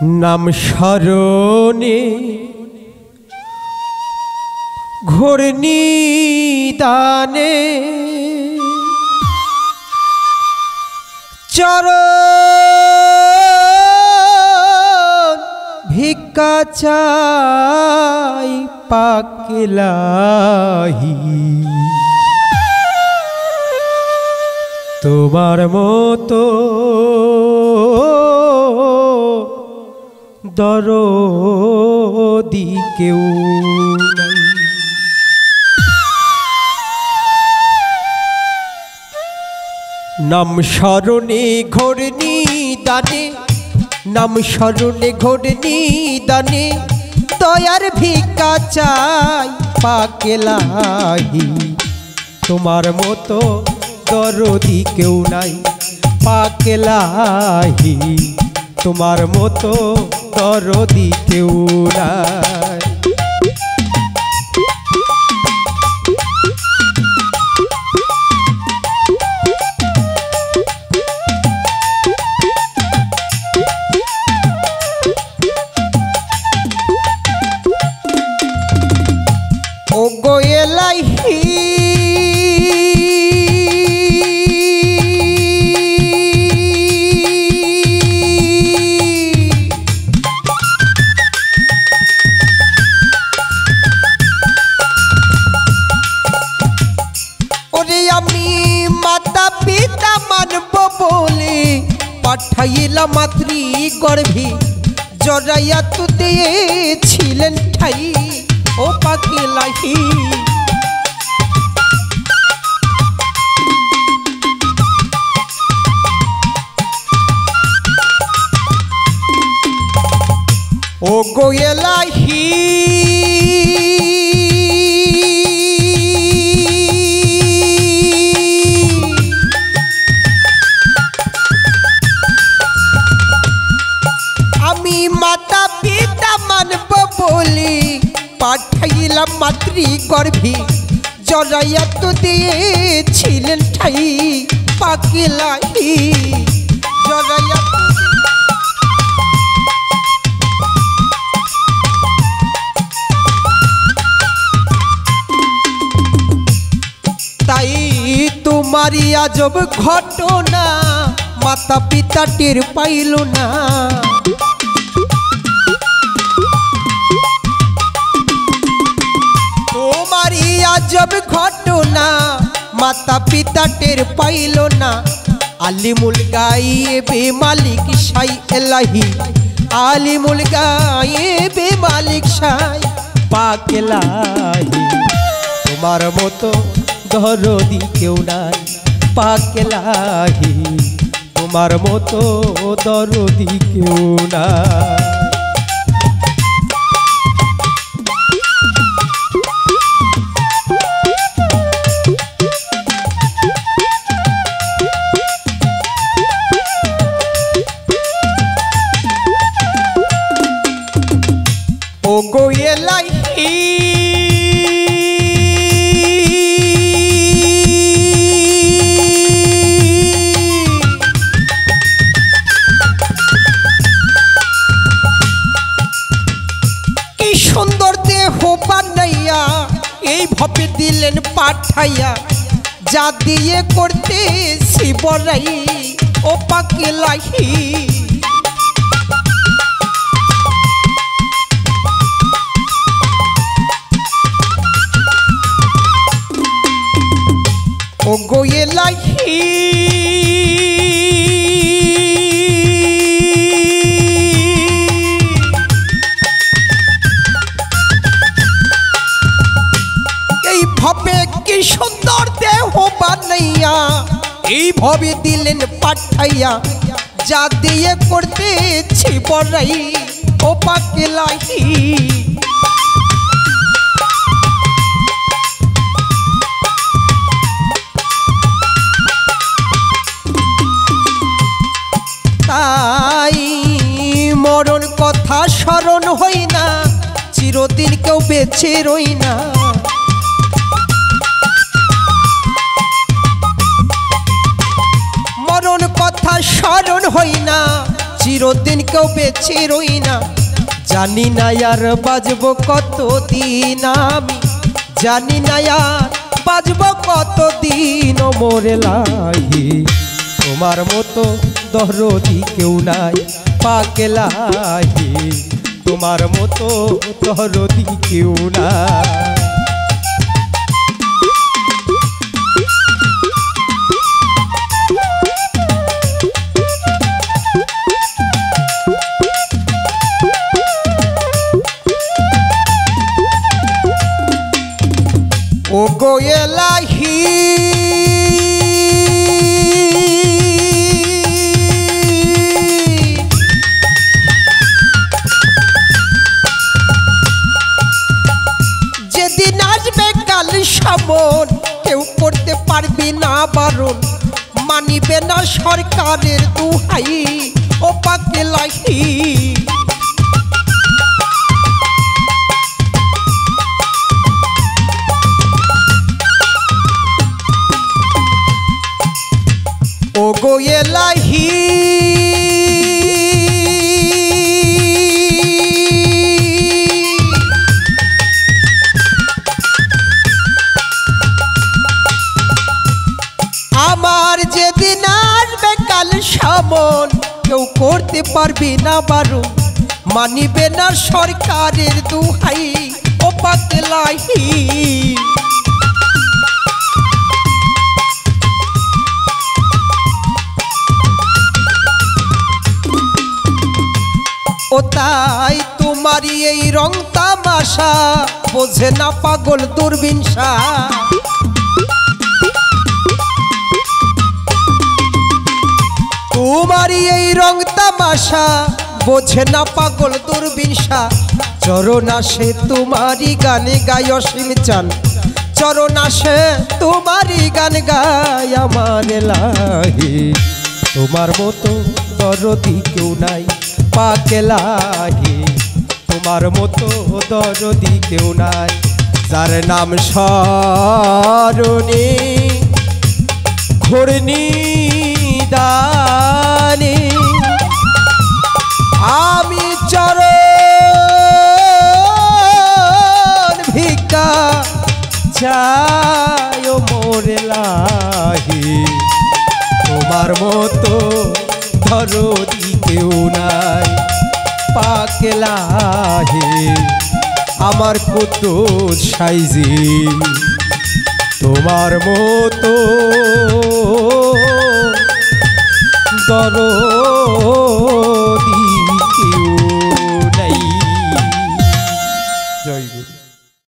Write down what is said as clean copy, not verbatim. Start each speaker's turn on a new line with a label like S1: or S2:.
S1: नाम स्मरणे घोर निदाने चरण भिक्षा चाই पाकिलाही তোমার মতো দরদি কেউ নাই। নাম স্মরণে ঘোর নিদানে, নাম স্মরণে ঘোর নিদানে দয়ার ভিক্ষা চাই পাকেলাহি তোমার মতো দরদি কেউ নাই পাকেলাহি তোমার মতো দরদি কেউ নাই। ও গো এলাহি পাঠাইলা মাতৃ গর্ভে জরাইয়া তো দিয়েছিলেন ঠাই ও পাকেলাহি। ও গো এলাহি माता पिता मानब बोली पाठाइलाम मातृ गर्भे जराइया तो दिएछिलेन ठाई पाकेलाही जराइया ताई तुम्हारी आजब घटना माता पिता टेर पाइल ना। जब घटना माता पिता टेर पाइल ना आलिमुल गाये बे मालिक शाई एलाही आलिमुल गाये बे मालिक शाई पाकेलाही तुम्हार मतो दरदी केउ नाई पाकेलाही तुम्हार मतो दरदी केउ नाई। ও গো এলাহি কি সুন্দর দেহ বানাইয়া এইভাবে দিলেন পাঠাইয়া যা দিয়ে করতে শিবরাই ও পাকেলাহি। ও গো এলাহি এইভাবে কি সুন্দর দেহ বানাইয়া এইভাবে দিলেন পাঠাইয়া যা দিয়ে করতেছি বড়াই ও পাকেলাহি। তাই মরণ কথা স্মরণ হই না চিরদিন কেউ বেঁচে রই না। মরণ কথা স্মরণ হই না চিরদিন কেউ বেঁচে রই না, জানি না আর বাজবো কতদিন আমি, জানি না আর বাজবো কতদিন মোর লাহি। তোমার মতো দরদি কেউ নাই পাগলাহি, তোমার মতো দরদি কেউ নাই। ও গো এলাহি যেদিন আসবে কাল সমন, কেউ করতে পারবি না বারণ, মানিবে না সরকারের দুহাই ও পাগলাহি। ও গো এলাহি আমার যেদিন আসবে কাল সমন, কেউ করতে পারবি না বারণ, মানিবে না সরকারের দুহাই ও পাগলাহি। ও তাই তোমারই এই রং তামাশা, বোঝে না পাগল দুর্বিনসা। তোমারই এই রং তামাশা, বোঝে না পাগল দুর্বিনসা। চরণ আসে তোমারই গানে গায় অসীম চান, চরণ আসে তোমারই গান গায় আমার লাহি। তোমার মতো দরদি কেউ নাই পাগলাহি, তোমার মতো দরদি কেউ নাই। যার নাম স্মরণে ঘূর্ণি দানে, আমি চরণ ভিক্ষা চাই ও মোর লাহি। তোমার মতো দরদি কেউ নাই পাগলাহি, আমার কুদ্দুস সাইজি। তোমার মতো দরদি কেউ নাই। জয় গুরু।